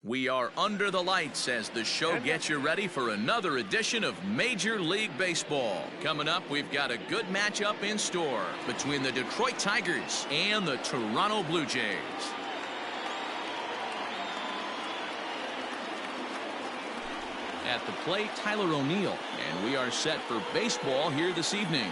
We are under the lights as the show gets you ready for another edition of Major League Baseball. Coming up, we've got a good matchup in store between the Detroit Tigers and the Toronto Blue Jays. At the plate, Tyler O'Neill, and we are set for baseball here this evening.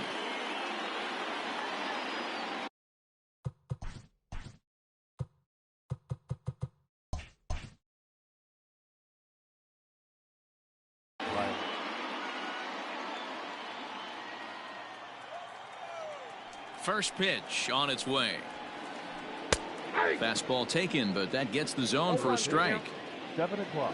First pitch on its way. Fastball taken, but that gets the zone for a strike. 7 o'clock.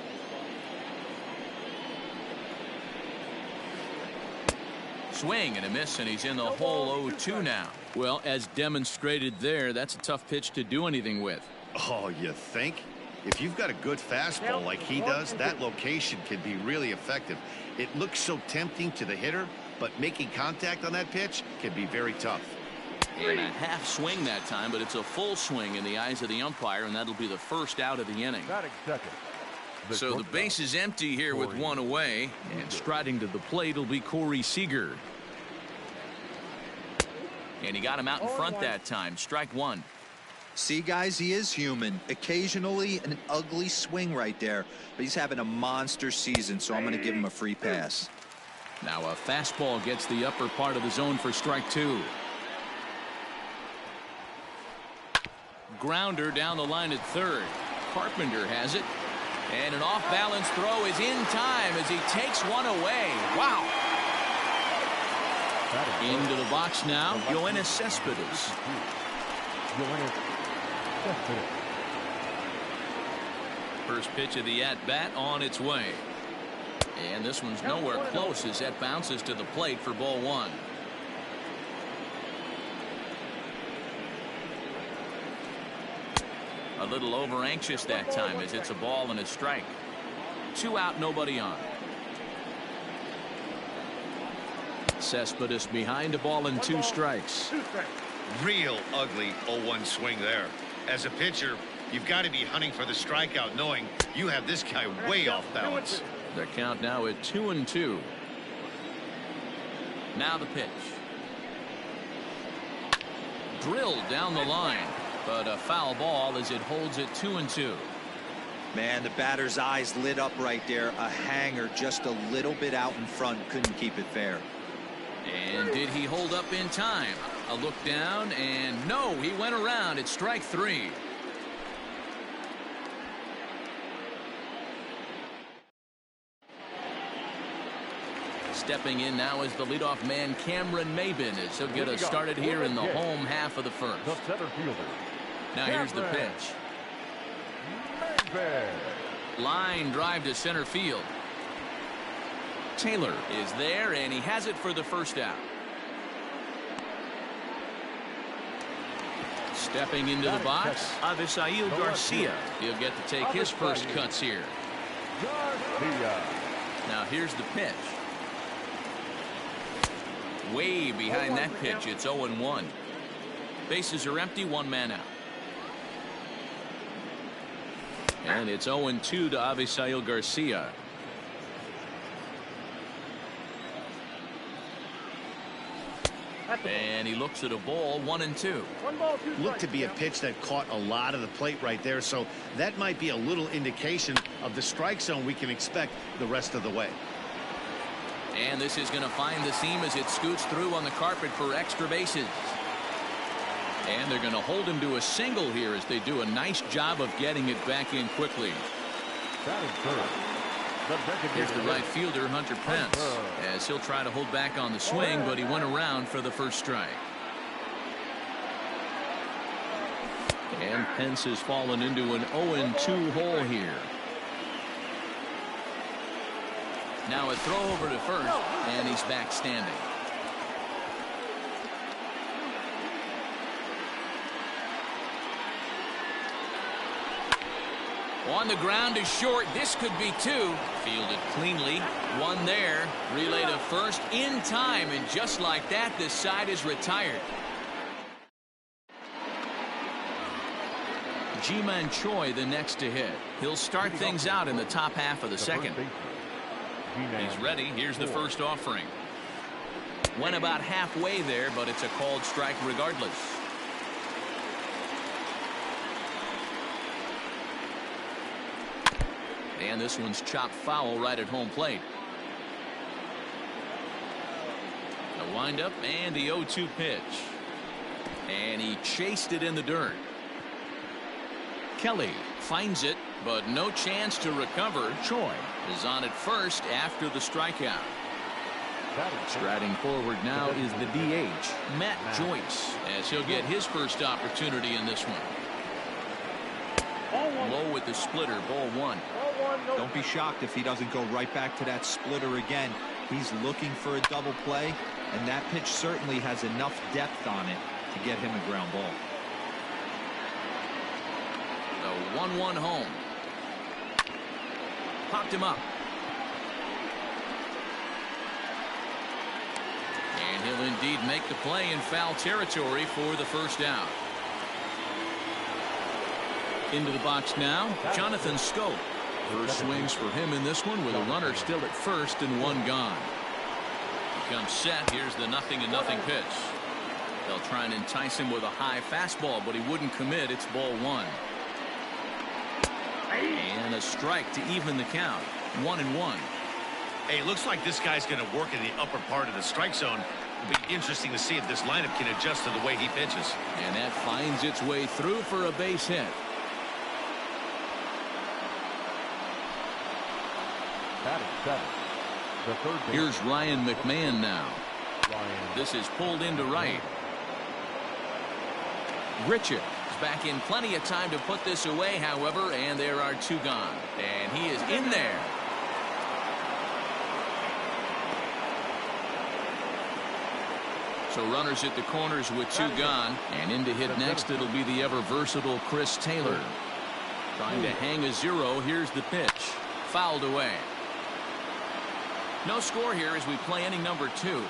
Swing and a miss, and he's in the hole 0-2 now. Well, as demonstrated there, that's a tough pitch to do anything with. Oh, you think? If you've got a good fastball like he does, that location can be really effective. It looks so tempting to the hitter, but making contact on that pitch can be very tough. And a half swing that time, but it's a full swing in the eyes of the umpire, and that'll be the first out of the inning. So the base is empty here with one away, and striding to the plate will be Corey Seager. And he got him out in front that time. Strike one. See, guys, he is human. Occasionally an ugly swing right there, but he's having a monster season, so I'm going to give him a free pass. Now a fastball gets the upper part of the zone for strike two. Grounder down the line at third. Carpenter has it. And an off-balance throw is in time as he takes one away. Wow. Into the box now, Yoenis Cespedes. First pitch of the at-bat on its way. And this one's nowhere close as that bounces to the plate for ball one. A little over anxious that time as it's a ball and a strike. 2 out, nobody on. Cespedes behind a ball and 2 strikes. Real ugly 0-1 swing there. As a pitcher, you've got to be hunting for the strikeout, knowing you have this guy way off balance. The count now at 2-2. Now the pitch. Drilled down the line. But a foul ball as it holds it 2-2. Man, the batter's eyes lit up right there. A hanger just a little bit out in front. Couldn't keep it fair. And did he hold up in time? A look down, and no, he went around. It's strike 3. Stepping in now is the leadoff man, Cameron Maybin, as he'll get us started here in the home half of the first. The center fielder. Now here's the pitch. Line drive to center field. Taylor is there, and he has it for the first out. Stepping into the box, Avisail Garcia. He'll get to take his first cuts here. Now here's the pitch. Way behind that pitch. It's 0-1. Bases are empty, 1 man out. And it's 0-2 to Avisail Garcia. And he looks at a ball, 1-2. Looked to be a pitch that caught a lot of the plate right there, so that might be a little indication of the strike zone we can expect the rest of the way. And this is going to find the seam as it scoots through on the carpet for extra bases. And they're going to hold him to a single here as they do a nice job of getting it back in quickly. Here's the right fielder, Hunter Pence, as he'll try to hold back on the swing, but he went around for the first strike. And Pence has fallen into an 0-2 hole here. Now a throw over to first, and he's back standing. On the ground is short. This could be 2. Fielded cleanly. 1 there. Relay to first in time, and just like that, this side is retired. Ji-Man Choi the next to hit. He'll start things out in the top half of the second. He's ready. Here's the first offering. Went about halfway there, but it's a called strike regardless. And this one's chopped foul right at home plate. The windup and the 0-2 pitch. And he chased it in the dirt. Kelly finds it, but no chance to recover. Choi is on at first after the strikeout. Striding forward now is the DH, Matt Joyce, as he'll get his first opportunity in this one. Low with the splitter, ball one. Don't be shocked if he doesn't go right back to that splitter again. He's looking for a double play, and that pitch certainly has enough depth on it to get him a ground ball. The 1-1 home. Popped him up. And he'll indeed make the play in foul territory for the first out. Into the box now, Jonathan Scope. First swings for him in this one with a runner still at first and one gone. He comes set. Here's the 0-0 pitch. They'll try and entice him with a high fastball, but he wouldn't commit. It's ball one. And a strike to even the count. 1-1. Hey, it looks like this guy's going to work in the upper part of the strike zone. It'll be interesting to see if this lineup can adjust to the way he pitches. And that finds its way through for a base hit. Here's Ryan McMahon now. This is pulled into right. Richard is back in plenty of time to put this away, however, and there are two gone. And he is in there. So runners at the corners with two gone, and in to hit next it'll be the ever versatile Chris Taylor. Trying to hang a zero. Here's the pitch. Fouled away. No score here as we play inning number 2.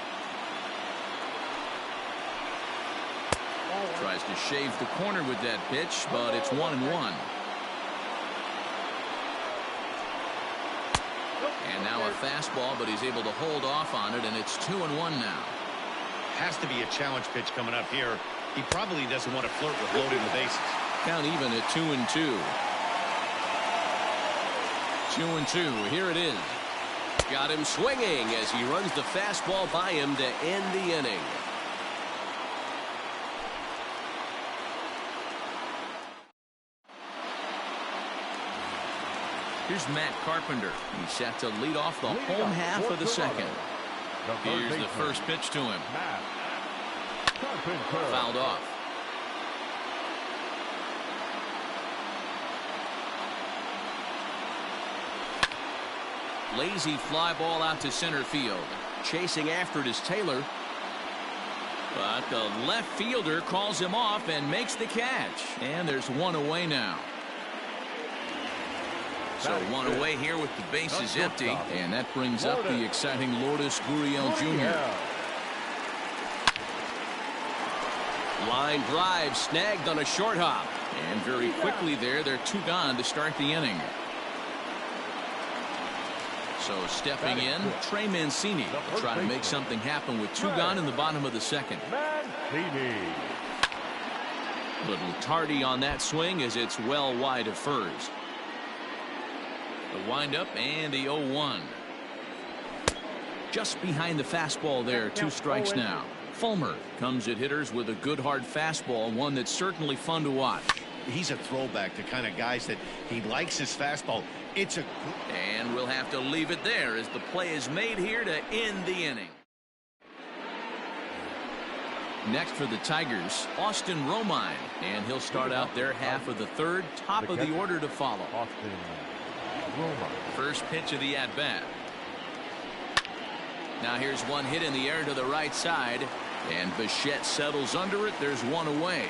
Tries to shave the corner with that pitch, but it's 1-1. And now a fastball, but he's able to hold off on it, and it's 2-1 now. Has to be a challenge pitch coming up here. He probably doesn't want to flirt with loading the bases. Count even at 2-2. 2-2. Here it is. Got him swinging as he runs the fastball by him to end the inning. Here's Matt Carpenter. He's set to lead off the home half of the second. Here's the first pitch to him. Fouled off. Lazy fly ball out to center field. Chasing after it is Taylor. But the left fielder calls him off and makes the catch. And there's one away now. So one away here with the bases empty. And that brings up the exciting Lourdes Gurriel Jr. Line drive snagged on a short hop. And very quickly there, they're two gone to start the inning. So stepping in, Trey Mancini will try to make something happen with two gone in the bottom of the second. Little tardy on that swing as it's well wide of first. The windup and the 0-1. Just behind the fastball there, 2 strikes now. Fulmer comes at hitters with a good hard fastball, one that's certainly fun to watch. He's a throwback to kind of guys that he likes his fastball. And we'll have to leave it there as the play is made here to end the inning. Next for the Tigers, Austin Romine, and he'll start out their half of the third, top of the order to follow. First pitch of the at-bat. Now here's one hit in the air to the right side, and Bichette settles under it. There's one away.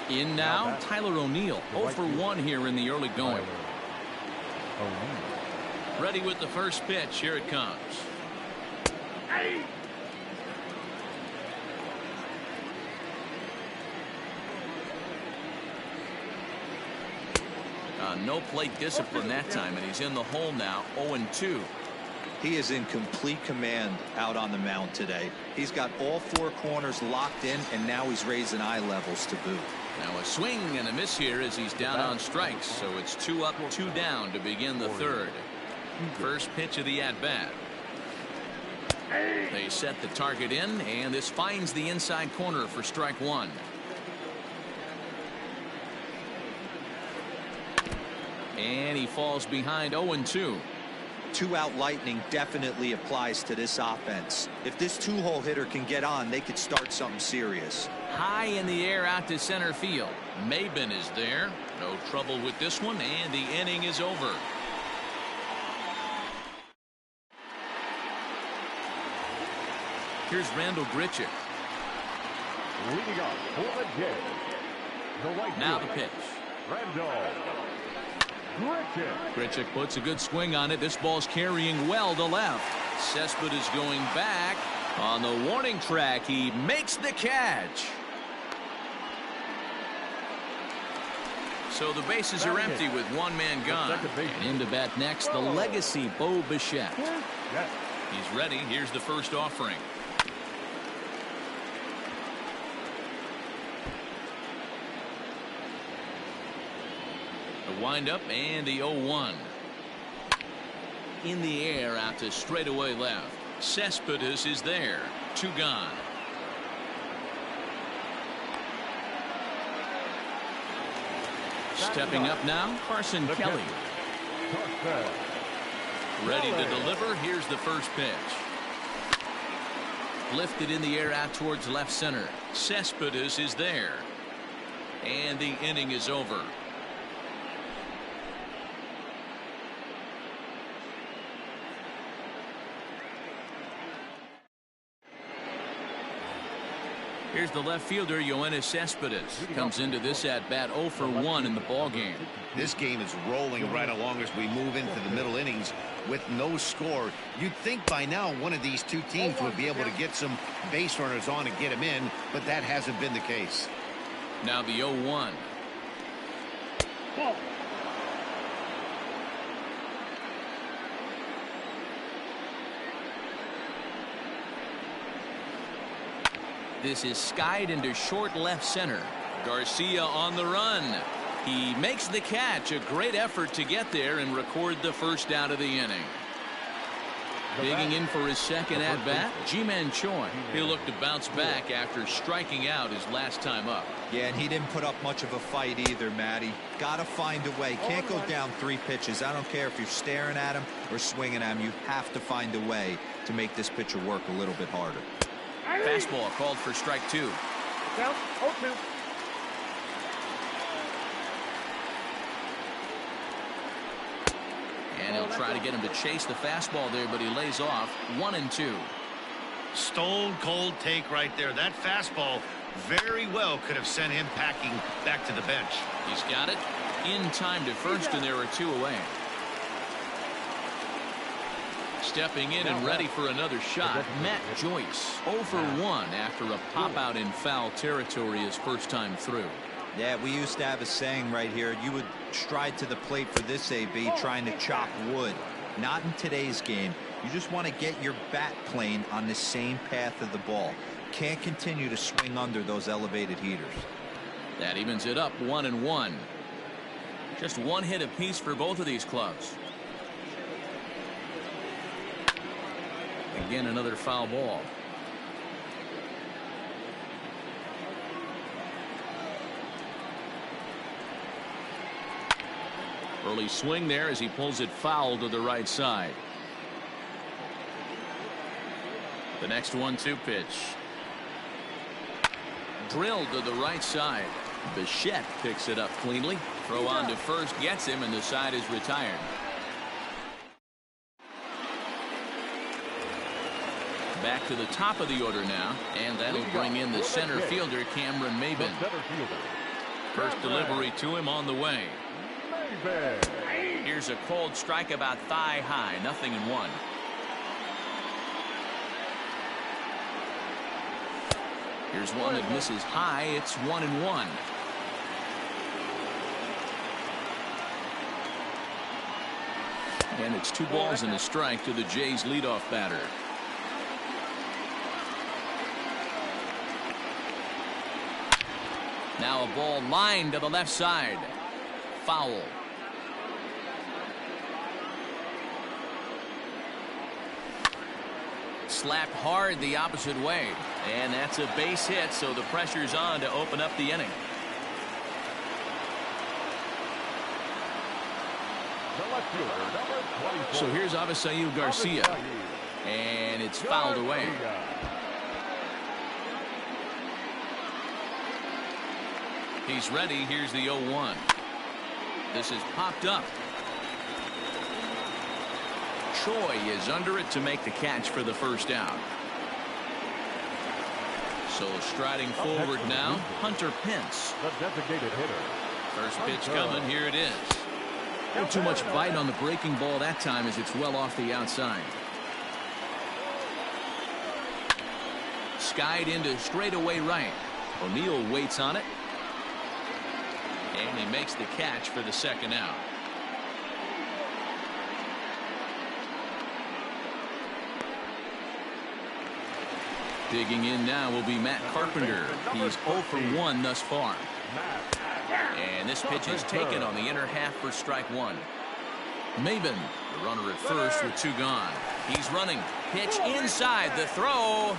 In now, Tyler O'Neill, 0 for 1 here in the early going. Ready with the first pitch. Here it comes. No plate discipline that time, and he's in the hole now, 0-2. He is in complete command out on the mound today. He's got all four corners locked in, and now he's raising eye levels to boot. Now a swing and a miss here as he's down on strikes, so it's 2 up, 2 down to begin the third. First pitch of the at-bat. They set the target in, and this finds the inside corner for strike one. And he falls behind 0-2. 2-out lightning definitely applies to this offense. If this two-hole hitter can get on, they could start something serious. High in the air out to center field. Maben is there. No trouble with this one, and the inning is over. Here's Randall Grichuk. Leading up for the game, the right Now fielder, the pitch. Randall Grichuk. Grichuk puts a good swing on it. This ball's carrying well to left. Cespedes going back. On the warning track, he makes the catch. So the bases are empty with one man gone. And in to bat next, the legacy Bo Bichette. He's ready. Here's the first offering. The windup and the 0-1. In the air out to straightaway left. Cespedes is there. 2 gone. Stepping up now, Carson Kelly. Ready to deliver. Here's the first pitch. Lifted in the air out towards left center. Cespedes is there. And the inning is over. Here's the left fielder, Yoenis Cespedes. Comes into this at-bat 0 for 1 in the ballgame. This game is rolling right along as we move into the middle innings with no score. You'd think by now one of these two teams would be able to get some base runners on and get them in, but that hasn't been the case. Now the 0-1. This is skied into short left center. Garcia on the run. He makes the catch. A great effort to get there and record the first out of the inning. Digging in for his second at-bat, Ji-Man Choi. He'll look to bounce back after striking out his last time up. Yeah, and he didn't put up much of a fight either, Matty. Got to find a way. Can't go down 3 pitches. I don't care if you're staring at him or swinging at him. You have to find a way to make this pitcher work a little bit harder. Fastball called for strike 2. Down 0-2. And he'll try to get him to chase the fastball there, but he lays off. 1-2. Stone cold take right there. That fastball very well could have sent him packing back to the bench. He's got it in time to first, and there are 2 away. Stepping in and ready for another shot, Matt Joyce. 0 for 1 after a pop-out in foul territory his first time through. Yeah, we used to have a saying right here. You would stride to the plate for this AB trying to chop wood. Not in today's game. You just want to get your bat plane on the same path of the ball. Can't continue to swing under those elevated heaters. That evens it up 1-1. Just 1 hit apiece for both of these clubs. Again, another foul ball. Early swing there as he pulls it foul to the right side. The next 1-2 pitch. Drilled to the right side. Bichette picks it up cleanly. Throw on to first, gets him, and the side is retired. Back to the top of the order now, and that'll bring in the center fielder, Cameron Maben. First delivery to him on the way. Here's a cold strike about thigh high, 0-1. Here's one that misses high. It's 1-1. And it's 2 balls and a strike to the Jays leadoff batter. Now a ball lined to the left side. Foul. Slapped hard the opposite way. And that's a base hit, so the pressure's on to open up the inning. So here's Avisail Garcia. And it's fouled away. He's ready. Here's the 0-1. This is popped up. Troy is under it to make the catch for the first out. So striding forward now, Hunter Pence. The designated hitter. First pitch coming. Here it is. Not too much bite on the breaking ball that time as it's well off the outside. Skied into straightaway right. O'Neill waits on it. And he makes the catch for the second out. Digging in now will be Matt Carpenter. He's 0 for 1 thus far. And this pitch is taken on the inner half for strike 1. Maben, the runner at first with 2 gone. He's running. Pitch inside. The throw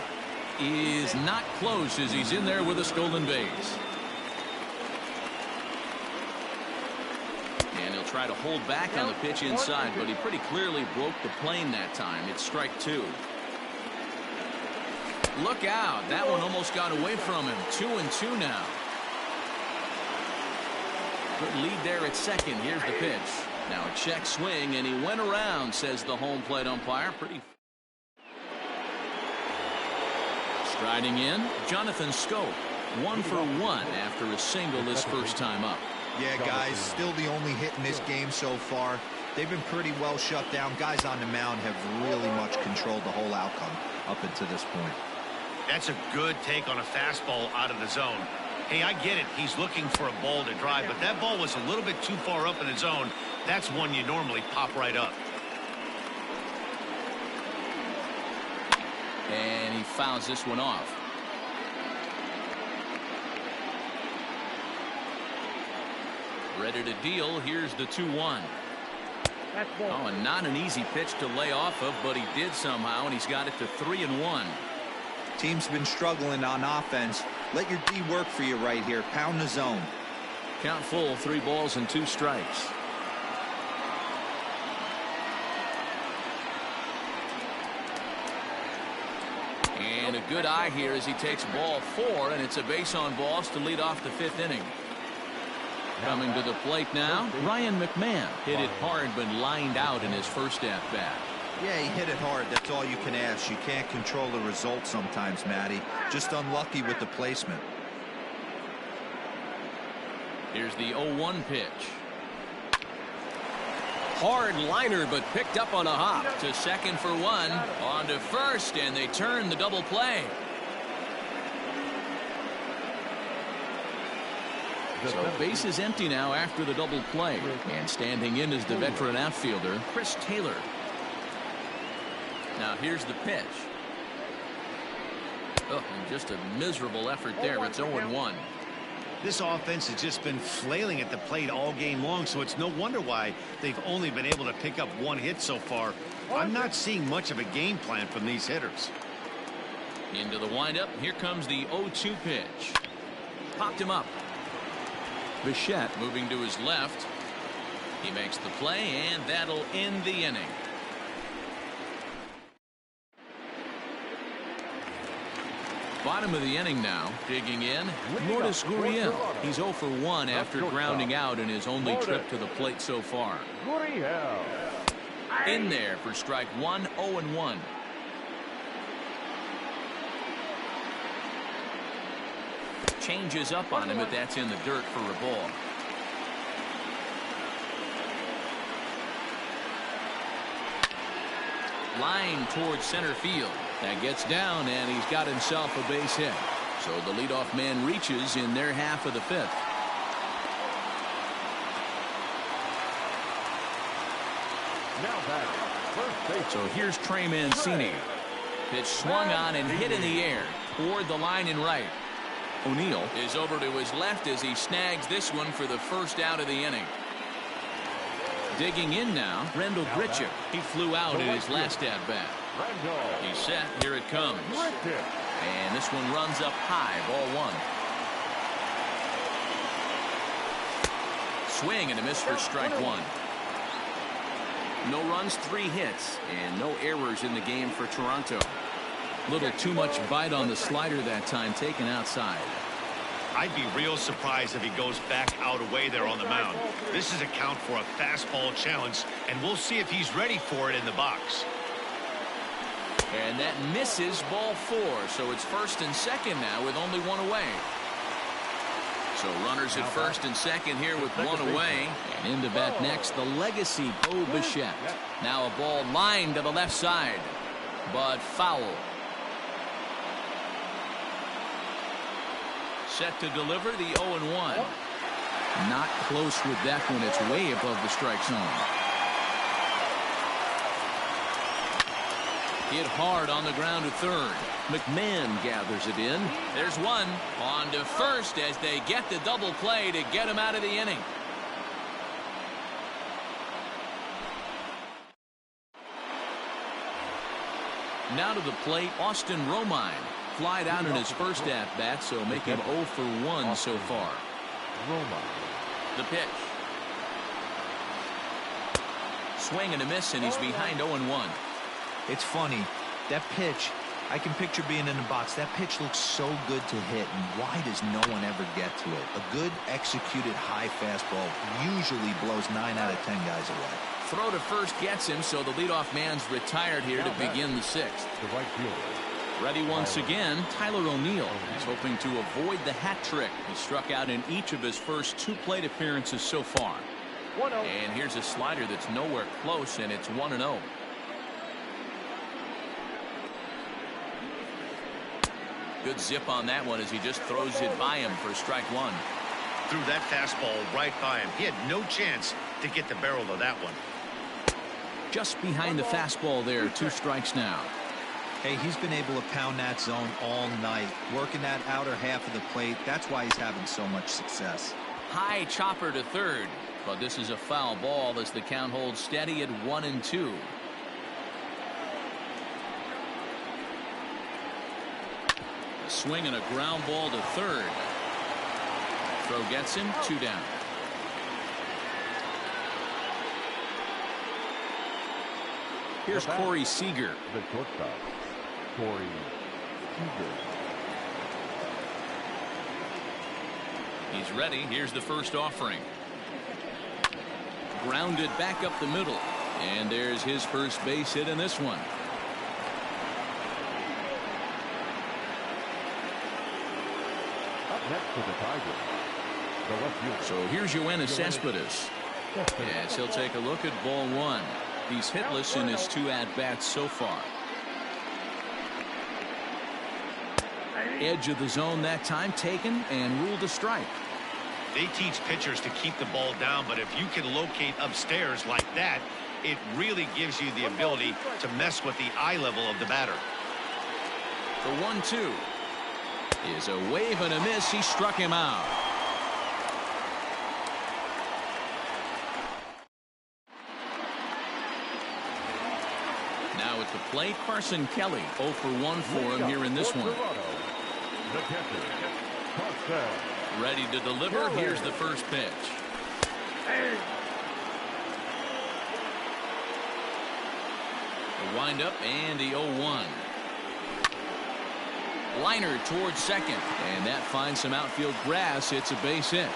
is not close as he's in there with a stolen base. And he'll try to hold back on the pitch inside, but he pretty clearly broke the plane that time. It's strike 2. Look out. That one almost got away from him. 2-2 now. Good lead there at second. Here's the pitch. Now a check swing, and he went around, says the home plate umpire. Pretty. Striding in, Jonathan Scope. 1 for 1 after a single his first time up. Yeah, guys, still the only hit in this game so far. They've been pretty well shut down. Guys on the mound have really much controlled the whole outcome up until this point. That's a good take on a fastball out of the zone. Hey, I get it. He's looking for a ball to drive, but that ball was a little bit too far up in the zone. That's one you normally pop right up. And he fouls this one off. Ready to deal. Here's the 2-1. Oh, and not an easy pitch to lay off of, but he did somehow, and he's got it to 3-1. Team's been struggling on offense. Let your D work for you right here. Pound the zone. Count full, 3 balls and 2 strikes. And a good eye here as he takes ball 4, and it's a base on balls to lead off the 5th inning. Coming to the plate now, Ryan McMahon hit it hard but lined out in his first at-bat. Yeah, he hit it hard. That's all you can ask. You can't control the result sometimes, Matty. Just unlucky with the placement. Here's the 0-1 pitch. Hard liner, but picked up on a hop. To second for 1. On to first, and they turn the double play. So base is empty now after the double play. And standing in is the veteran outfielder, Chris Taylor. Now here's the pitch. Oh, and just a miserable effort there. It's 0-1. This offense has just been flailing at the plate all game long, so it's no wonder why they've only been able to pick up 1 hit so far. I'm not seeing much of a game plan from these hitters. Into the windup. Here comes the 0-2 pitch. Popped him up. Bichette moving to his left. He makes the play, and that'll end the inning. Bottom of the inning now. Digging in, Lourdes Gurriel. He's 0 for 1 after grounding out in his only trip to the plate so far. In there for strike 1, 0-1. Changes up on him, but that's in the dirt for a ball. Line towards center field. That gets down, and he's got himself a base hit. So the leadoff man reaches in their half of the 5th. Now So here's Trey Mancini. Pitch swung on and hit in the air toward the line and right. O'Neill is over to his left as he snags this one for the first out of the inning. Digging in now, Rendell Grichuk. He flew out in his last at-bat. He's set. Here it comes. And this one runs up high. Ball one. Swing and a miss for strike one. No runs, 3 hits, and no errors in the game for Toronto. Little too much bite on the slider that time, taken outside. I'd be real surprised if he goes back out away there on the mound. This is a count for a fastball challenge, and we'll see if he's ready for it in the box. And that misses, ball 4. So it's first and second now with only 1 away. So runners at first and second here with 1 away. And in to bat next, the legacy Bo Bichette. Now a ball lined to the left side, but foul. Set to deliver the 0-1. Not close with that one. It's way above the strike zone. Hit hard on the ground to third. McMahon gathers it in. There's one. On to first as they get the double play to get him out of the inning. Now to the plate, Austin Romine. Flied out in his first at-bat, so make him 0 for 1 so far. The pitch. Swing and a miss, and he's behind 0-1. It's funny. That pitch, I can picture being in the box. That pitch looks so good to hit, and why does no one ever get to it? A good executed high fastball usually blows 9 out of 10 guys away. Throw to first gets him, so the leadoff man's retired here to begin the 6th. Ready once again, Tyler O'Neill. He's hoping to avoid the hat trick. He struck out in each of his first 2 plate appearances so far. And here's a slider that's nowhere close, and it's 1-0. Good zip on that one as he just throws it by him for strike 1. Threw that fastball right by him. He had no chance to get the barrel of that one. Just behind the fastball there, 2 strikes now. Hey, he's been able to pound that zone all night, working that outer half of the plate. That's why he's having so much success. High chopper to third, but this is a foul ball as the count holds steady at 1-2. A swing and a ground ball to third. Throw gets him, 2 down. Here's Corey Seager. The shortstop, Corey Seager. He's ready. Here's the first offering. Grounded back up the middle. And there's his first base hit in this one. Up next to the Tigers, the left fielder. So here's Yoenis Cespedes. Yes, he'll take a look at ball 1. He's hitless in his 2 at-bats so far. Edge of the zone that time taken and ruled a strike. They teach pitchers to keep the ball down, but if you can locate upstairs like that, it really gives you the ability to mess with the eye level of the batter. The 1-2 is a wave and a miss. He struck him out. Now at the plate, Carson Kelly 0 for 1 for him here in this one. The catcher, Carson. Ready to deliver. Here's the first pitch. The windup and the 0-1. Liner towards second, and that finds some outfield grass. It's a base hit.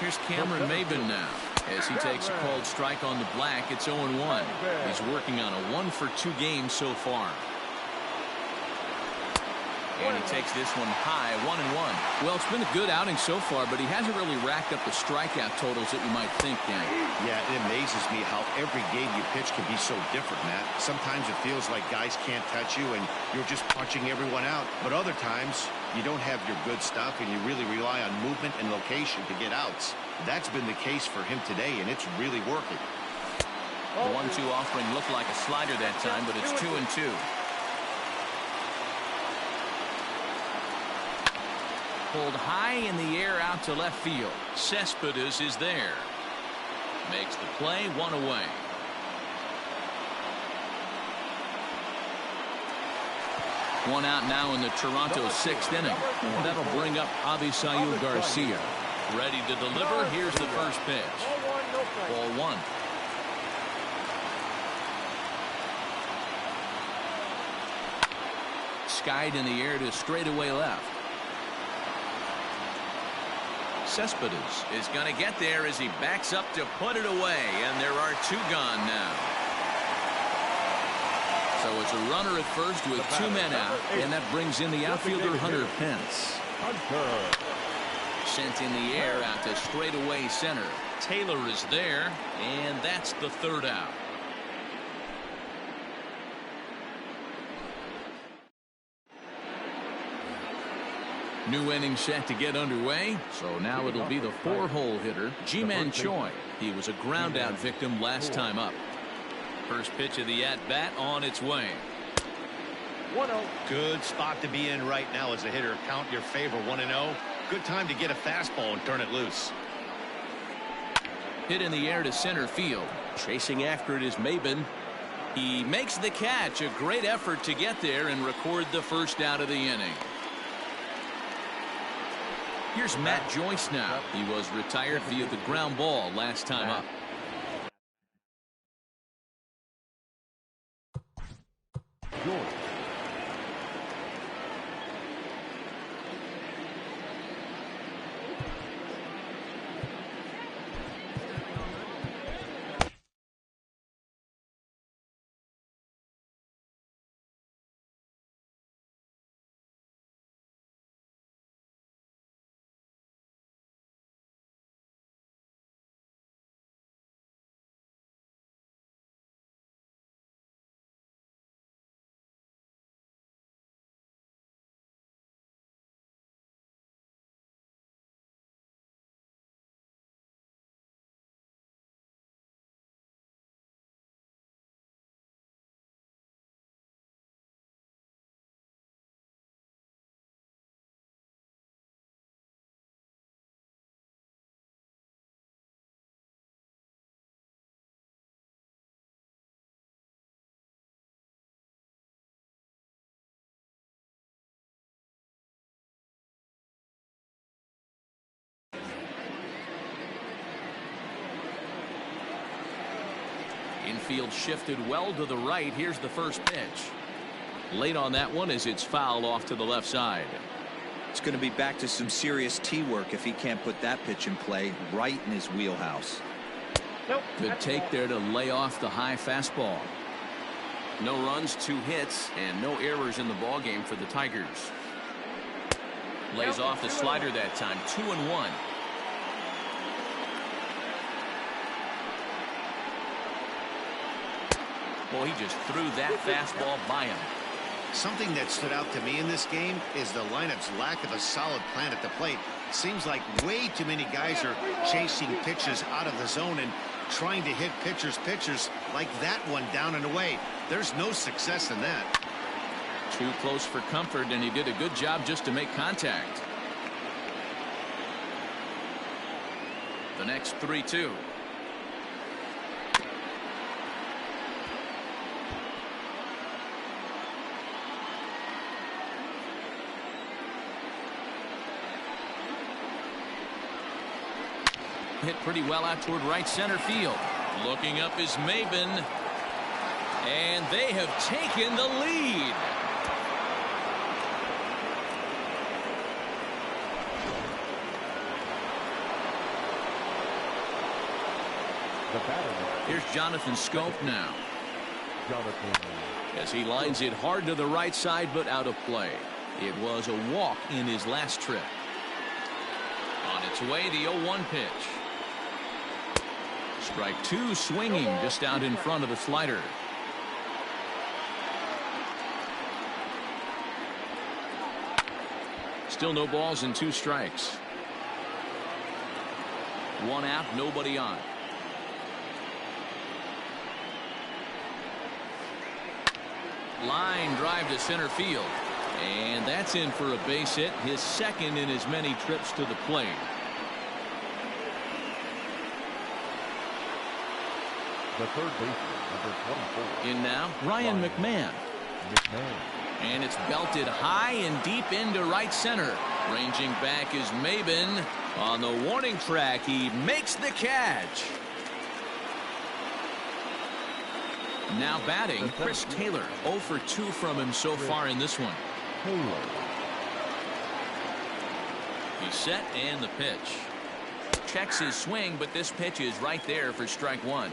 Here's Cameron Maybin now as he takes a called strike on the black. It's 0-1. He's working on a 1 for 2 game so far. And he takes this one high, 1-1. Well, it's been a good outing so far, but he hasn't really racked up the strikeout totals that you might think, Dan. Yeah, it amazes me how every game you pitch can be so different, Matt. Sometimes it feels like guys can't touch you and you're just punching everyone out. But other times, you don't have your good stuff and you really rely on movement and location to get outs. That's been the case for him today, and it's really working. The 1-2 offering looked like a slider that time, but it's 2-2. Pulled high in the air out to left field. Cespedes is there. Makes the play, 1 away. One out now in the Toronto 6th inning. And that'll bring up Avisail Garcia. Ready to deliver. Here's the first pitch. Ball 1. Skied in the air to straightaway left. Cespedes is going to get there as he backs up to put it away, and there are 2 gone now. So it's a runner at first with 2 men out, and that brings in the outfielder Hunter Pence. Sent in the air out to straightaway center. Taylor is there, and that's the 3rd out. New inning set to get underway, so now it'll be the 4-hole hitter, Ji-Man Choi. He was a ground-out victim last time up. First pitch of the at-bat on its way. 1-0. Good spot to be in right now as a hitter. Count your favor, 1-0. Good time to get a fastball and turn it loose. Hit in the air to center field. Chasing after it is Maben. He makes the catch. A great effort to get there and record the first out of the inning. Here's Matt Joyce now. He was retired via the ground ball last time up. Infield shifted well to the right. Here's the first pitch. Late on that one as it's fouled off to the left side. It's going to be back to some serious tee work if he can't put that pitch in play right in his wheelhouse. Good take there to lay off the high fastball. No runs, 2 hits, and no errors in the ballgame for the Tigers. Lays off the slider that time. 2-1. Boy, he just threw that fastball by him. Something that stood out to me in this game is the lineup's lack of a solid plan at the plate. Seems like way too many guys are chasing pitches out of the zone and trying to hit pitchers like that one down and away. There's no success in that. Too close for comfort, and he did a good job just to make contact. The next 3-2. Hit pretty well out toward right center field. Looking up is Maben. And they have taken the lead. Here's Jonathan Scope now. As he lines it hard to the right side, but out of play. It was a walk in his last trip. On its way, the 0-1 pitch. Strike 2, swinging just out in front of the slider. Still no balls and 2 strikes. 1 out, nobody on. Line drive to center field. And that's in for a base hit, his second in as many trips to the plate. The third baseman, number 24. In now, Ryan McMahon. And it's belted high and deep into right center. Ranging back is Maben. On the warning track, he makes the catch. Now batting, Chris Taylor. 0 for 2 from him so far in this one. He's set and the pitch. Checks his swing, but this pitch is right there for strike 1.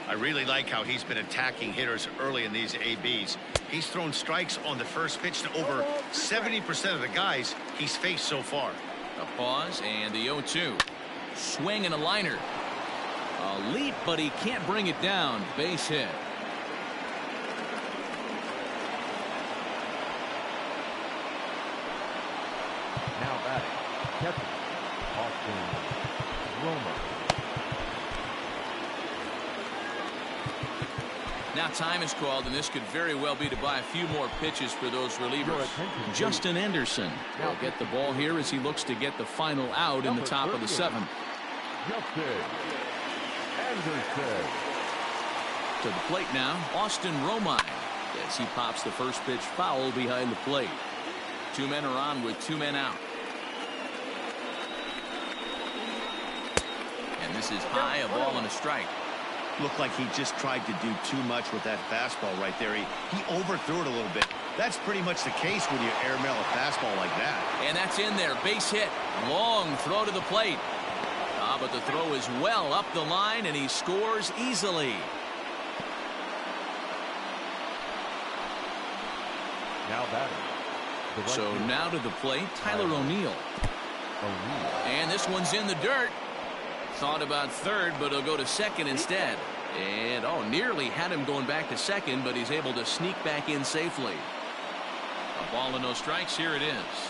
I really like how he's been attacking hitters early in these ABs. He's thrown strikes on the first pitch to over 70% of the guys he's faced so far. A pause and the 0-2. Swing and a liner. A leap, but he can't bring it down. Base hit. Now batting, catcher, Austin Romer. Now time is called, and this could very well be to buy a few more pitches for those relievers. Justin Anderson will get the ball here as he looks to get the final out in the top of the 7th. Justin Anderson. To the plate now, Austin Romine, as he pops the first pitch foul behind the plate. 2 men are on with 2 men out. And this is high, a ball and a strike. Looked like he just tried to do too much with that fastball right there. He overthrew it a little bit. That's pretty much the case when you airmail a fastball like that. And that's in there. Base hit. Long throw to the plate. But the throw is well up the line, and he scores easily. Now batting. So now to the plate, Tyler O'Neill. And this one's in the dirt. Thought about third, but he'll go to second instead. And nearly had him going back to second, but he's able to sneak back in safely. A ball and no strikes. Here it is.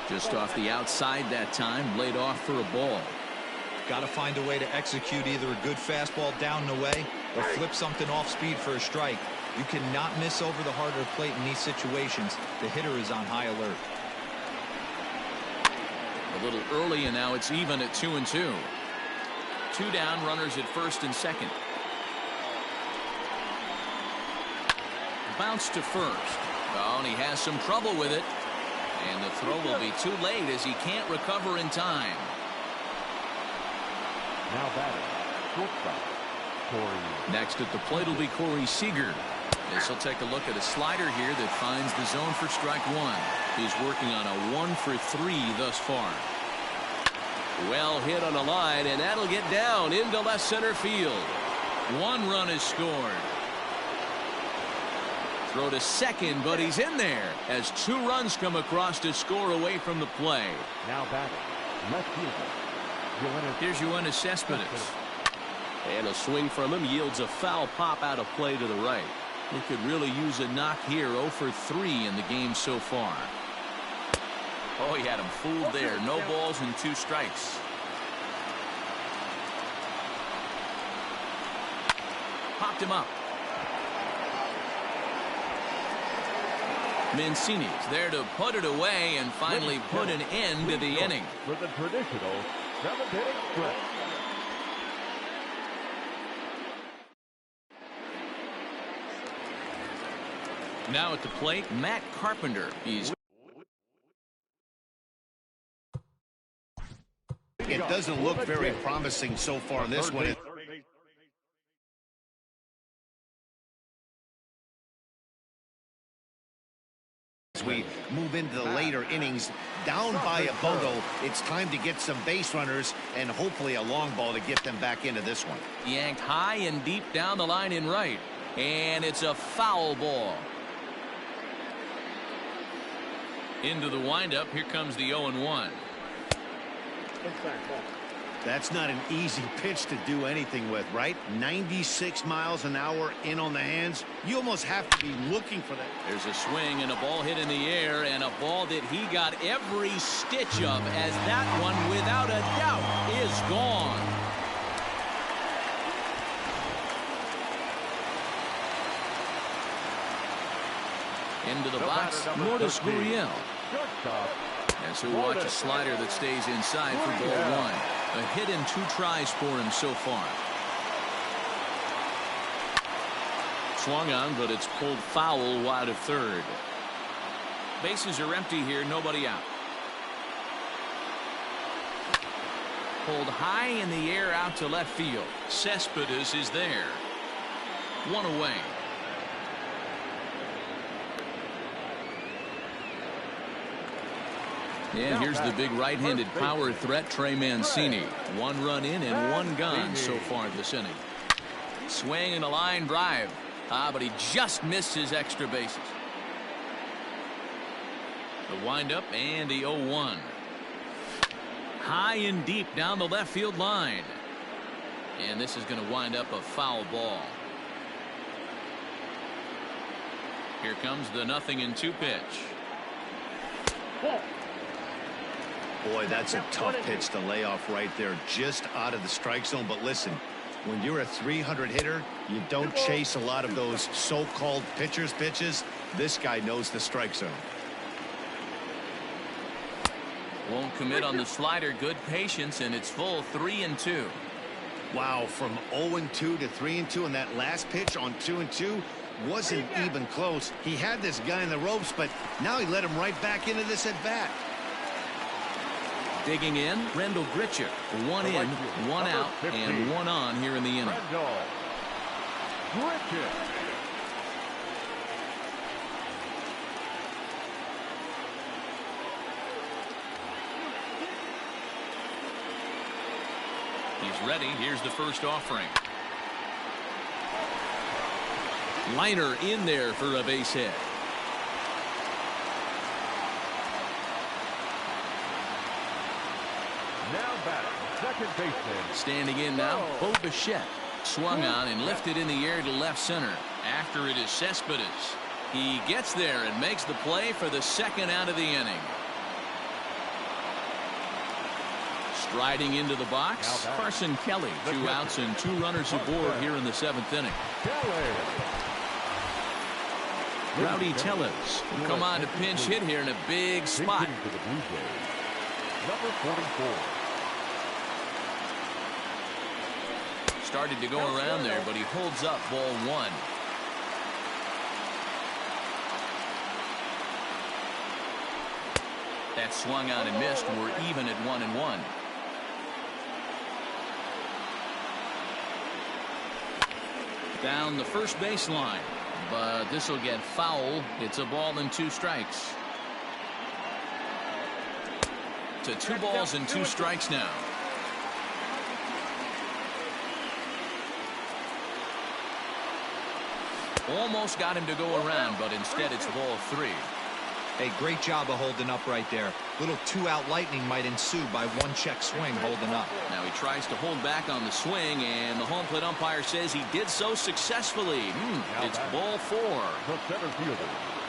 Just off the outside that time, laid off for a ball. Got to find a way to execute either a good fastball down and away or flip something off speed for a strike. You cannot miss over the harder plate in these situations. The hitter is on high alert. A little early, and now it's even at 2-2. 2 down, runners at first and second. Bounce to first. And he has some trouble with it. And the throw will be too late as he can't recover in time. Now batting, shortstop, Corey. Next at the plate will be Corey Seager. This will take a look at a slider here that finds the zone for strike 1. He's working on a 1 for 3 thus far. Well hit on a line, and that'll get down into left center field. 1 run is scored. Throw to second, but he's in there as 2 runs come across to score away from the play. Now batting, left fielder. Here's Yoenis Cespedes. And a swing from him yields a foul pop out of play to the right. He could really use a knock here. 0 for 3 in the game so far. He had him fooled there. No balls and 2 strikes. Popped him up. Mancini's there to put it away and finally put an end to the inning. For the traditional 7th-inning stretch. Now at the plate, Matt Carpenter. It doesn't look very promising so far in this one. As we move into the later innings, down by a bungo, it's time to get some base runners and hopefully a long ball to get them back into this one. Yanked high and deep down the line in right. And it's a foul ball. Into the windup. Here comes the 0-1. That's not an easy pitch to do anything with, right? 96 miles an hour in on the hands. You almost have to be looking for that. There's a swing and a ball hit in the air, and a ball that he got every stitch of, as that one, without a doubt, is gone. Into the box, Lourdes Gurriel. As he'll watch a slider that stays inside for ball one. A hit and 2 tries for him so far. Swung on, but it's pulled foul wide of third. Bases are empty here, nobody out. Pulled high in the air out to left field. Cespedes is there. 1 away. And here's the big right-handed power threat, Trey Mancini. 1 run in and 1 gone so far this inning. Swing and a line drive. But he just missed his extra bases. The windup and the 0-1. High and deep down the left field line. And this is going to wind up a foul ball. Here comes the 0-2 pitch. Boy, that's a tough pitch to lay off right there, just out of the strike zone. But listen, when you're a 300 hitter, you don't chase a lot of those so-called pitcher's pitches. This guy knows the strike zone. Won't commit on the slider. Good patience, and it's full. 3-2. Wow, from 0-2 to 3-2, and that last pitch on 2-2 wasn't even close. He had this guy in the ropes, but now he let him right back into this at bat. Digging in, Rendell Grichuk. 1 in, 1 out, and 1 on here in the inning. He's ready. Here's the first offering. Liner in there for a base hit. Now batting, second baseman. Standing in now, Bo Bichette. Swung on and lifted in the air to left center. After it is Cespedes. He gets there and makes the play for the second out of the inning. Striding into the box, Carson Kelly. 2 outs and 2 runners aboard here in the 7th inning. Rowdy Tellez will come on to pinch hit here in a big spot. Number 44. Started to go around there, but he holds up ball 1. That swung on and missed. We're even at 1-1. Down the first baseline, but this will get foul. It's a ball and 2 strikes. To 2 balls and 2 strikes now. Almost got him to go around, but instead it's ball 3. Hey, great job of holding up right there. Little 2-out lightning might ensue by 1 check swing holding up. Now he tries to hold back on the swing, and the home plate umpire says he did so successfully. It's ball 4.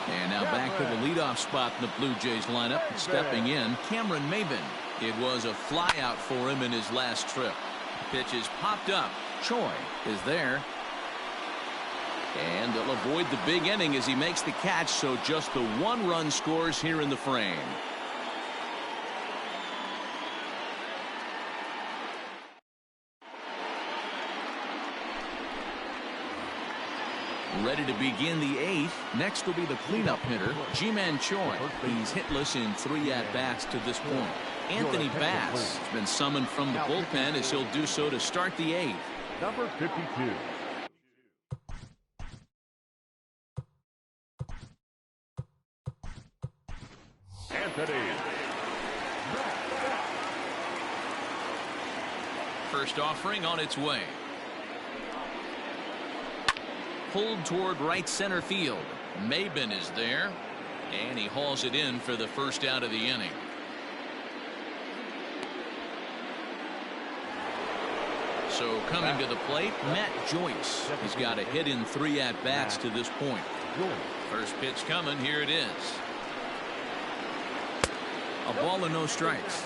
And now back to the leadoff spot in the Blue Jays lineup. Stepping in, Cameron Maybin. It was a flyout for him in his last trip. Pitch is popped up. Choi is there. And they'll avoid the big inning as he makes the catch, so just the 1 run scores here in the frame. Ready to begin the 8th. Next will be the cleanup hitter, Ji-Man Choi. He's hitless in 3 at-bats to this point. Anthony Bass has been summoned from the bullpen as he'll do so to start the 8th. Number 52. Anthony. First offering on its way. Pulled toward right center field. Maybin is there, and he hauls it in for the first out of the inning. So coming to the plate, Matt Joyce. He's got a hit in 3 at-bats to this point. First pitch coming. Here it is. A ball and no strikes.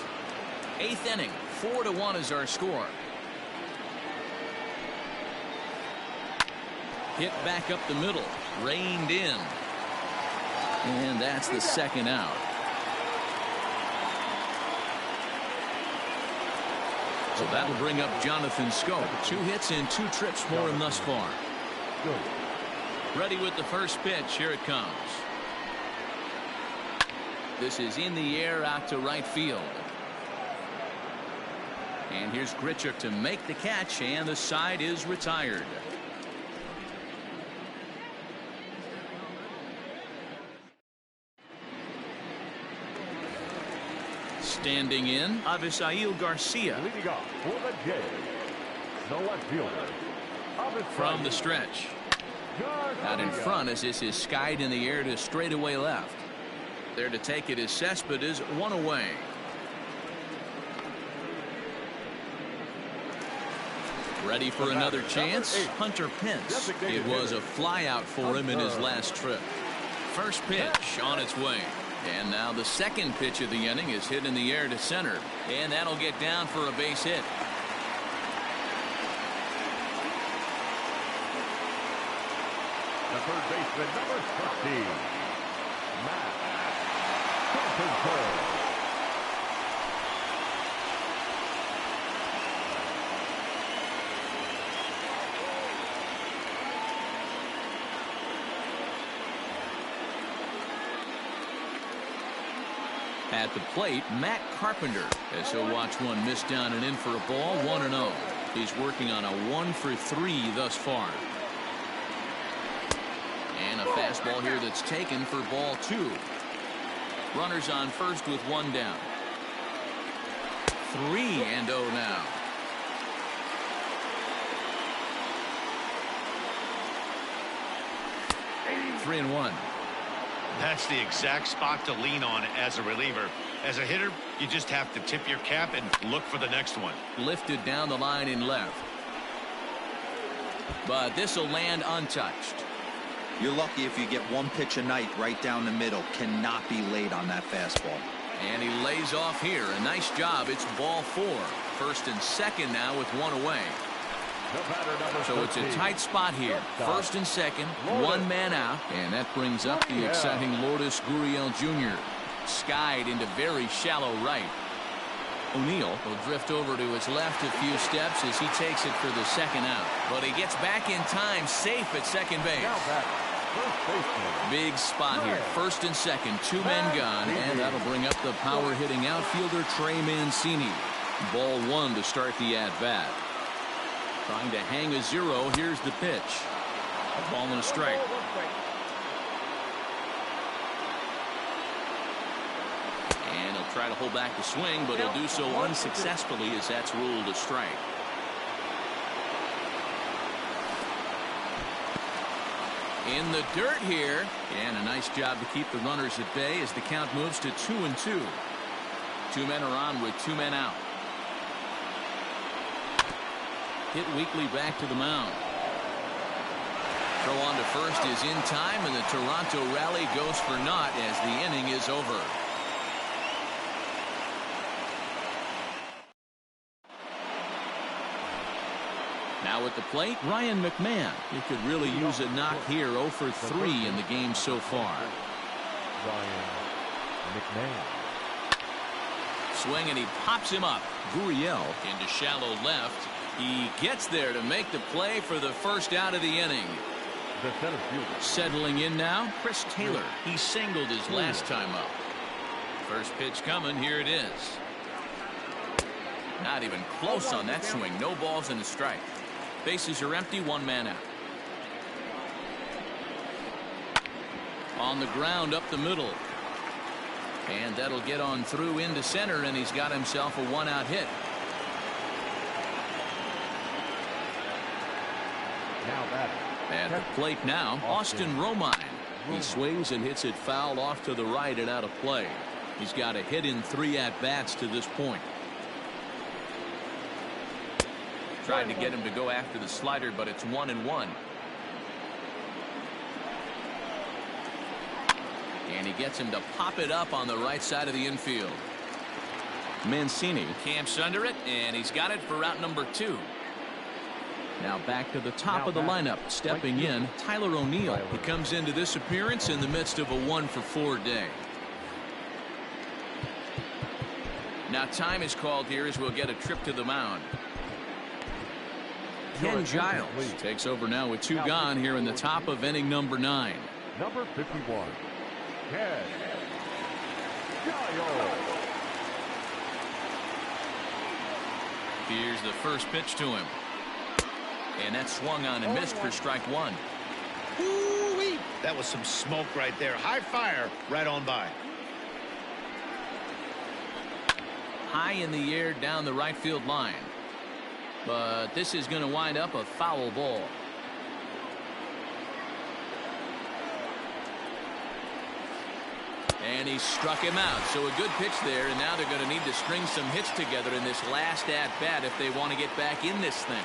8th inning. 4-1 is our score. Hit back up the middle. Reined in. And that's the second out. So that'll bring up Jonathan Schoop. 2 hits and 2 trips for him thus far. Ready with the first pitch. Here it comes. This is in the air out to right field. And here's Grichuk to make the catch, and the side is retired. Standing in, Avisail Garcia. Leading off for the Jays, the left fielder. From the stretch. Out in front as this is skied in the air to straightaway left. There to take it is Cespedes, 1 away. Ready for another chance? Hunter Pence. It was a flyout for him in his last trip. First pitch on its way. And now the second pitch of the inning is hit in the air to center. And that'll get down for a base hit. The third baseman, number 15, Matt Carpenter. At the plate, Matt Carpenter, as he'll watch one miss down and in for a ball. 1-0. He's working on a 1-for-3 thus far. And a fastball here that's taken for ball 2. Runners on first with 1 down. 3-0 now. Three and 1. That's the exact spot to lean on as a reliever. As a hitter, you just have to tip your cap and look for the next one. Lifted down the line in left. But this will land untouched. You're lucky if you get 1 pitch a night right down the middle. Cannot be late on that fastball. And he lays off here. A nice job. It's ball 4. First and second now with 1 away. So it's a tight spot here. First and second, 1 man out. And that brings up the exciting Lourdes Gurriel Jr. Skied into very shallow right. O'Neill will drift over to his left a few steps as he takes it for the second out. But he gets back in time, safe at second base. Big spot here. First and second, 2 men gone. And that'll bring up the power-hitting outfielder Trey Mancini. Ball 1 to start the at-bat. Trying to hang a 0. Here's the pitch. A ball and a strike. And he'll try to hold back the swing, but he'll do so unsuccessfully as that's ruled a strike. In the dirt here. And a nice job to keep the runners at bay as the count moves to 2-2. 2 men are on with 2 men out. Hit weakly back to the mound. Throw on to first is in time, and the Toronto rally goes for naught as the inning is over. Now at the plate, Ryan McMahon. He could really use a knock here. 0 for 3 in the game so far. Ryan McMahon. Swing, and he pops him up. Gurriel into shallow left. He gets there to make the play for the first out of the inning. The center fielder. Settling in now, Chris Taylor. He singled his last time up. First pitch coming. Here it is. Not even close on that swing. No balls and a strike. Bases are empty. 1 man out. On the ground up the middle. And that'll get on through into center, and he's got himself a 1-out hit. At the plate now, Austin Romine. He swings and hits it foul off to the right and out of play. He's got a hit in 3 at-bats to this point. Tried to get him to go after the slider, but it's 1-1. And he gets him to pop it up on the right side of the infield. Mancini camps under it, and he's got it for route number 2. Now back to the top of the lineup. Stepping in, Tyler O'Neill. He comes into this appearance in the midst of a 1-for-4 day. Now time is called here as we'll get a trip to the mound. Ken Giles takes over now with 2 gone here in the top of inning number 9. Number 51, Ken Giles. Here's the first pitch to him. And that swung on and missed for strike 1. Ooh-wee. That was some smoke right there. High fire right on by. High in the air down the right field line. But this is going to wind up a foul ball. And he struck him out. So a good pitch there, and now they're going to need to string some hits together in this last at-bat if they want to get back in this thing.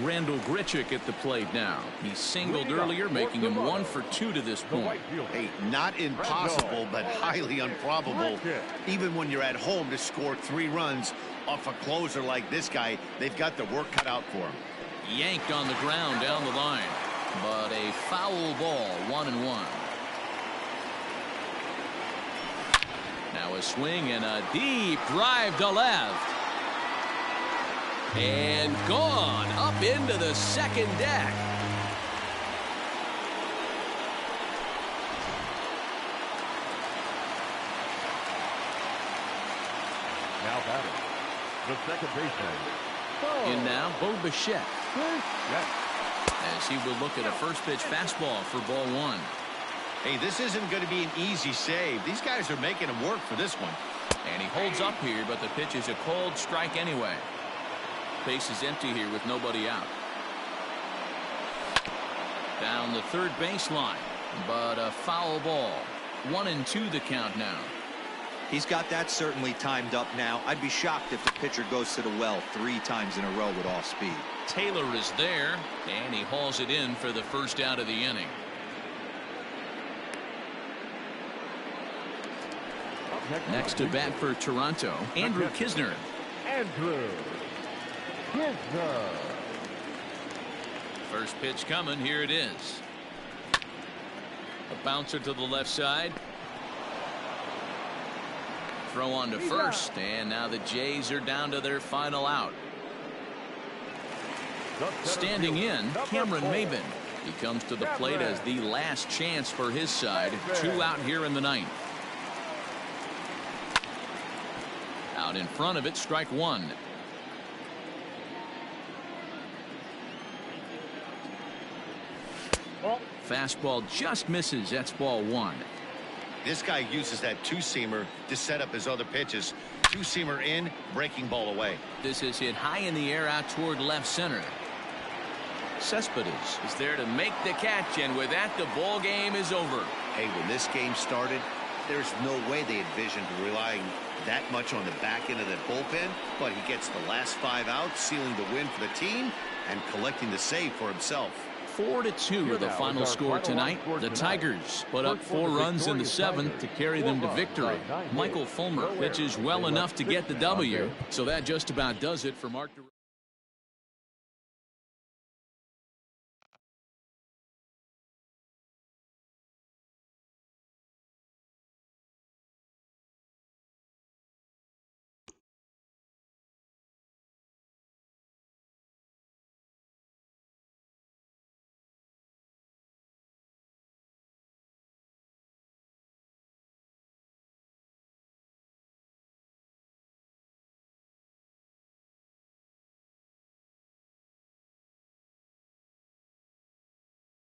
Randall Grichuk at the plate now. He singled earlier, making him 1 for 2 to this point. Hey, not impossible, but highly improbable. Even when you're at home to score 3 runs off a closer like this guy, they've got the work cut out for him. Yanked on the ground down the line. But a foul ball, 1-1. Now a swing and a deep drive to left. And gone up into the second deck. Now batting, the second baseman. In now, Bo Bichette. As he will look at a first pitch fastball for ball 1. Hey, this isn't going to be an easy save. These guys are making him work for this one. And he holds up here, but the pitch is a cold strike anyway. Base is empty here with nobody out. Down the third baseline, but a foul ball. 1-2 the count now. He's got that certainly timed up now. I'd be shocked if the pitcher goes to the well 3 times in a row with off speed. Taylor is there, and he hauls it in for the first out of the inning. Next to bat for Toronto, Andrew Kisner. Andrew Kisner. First pitch coming. Here it is. A bouncer to the left side. Throw on to first, and now the Jays are down to their final out. Standing in, Cameron Maben. He comes to the plate as the last chance for his side. 2 out here in the 9th. Out in front of it, strike 1. Fastball just misses. That's ball 1. This guy uses that 2-seamer to set up his other pitches. 2-seamer in, breaking ball away. This is hit high in the air out toward left center. Cespedes is there to make the catch, and with that, the ball game is over. Hey, when this game started, there's no way they envisioned relying that much on the back end of that bullpen, but he gets the last 5 outs, sealing the win for the team and collecting the save for himself. 4-2 the final score tonight. The Tigers put up 4 runs in the 7th to carry them to victory. Michael Fulmer pitches well enough to get the W, so that just about does it for Mark.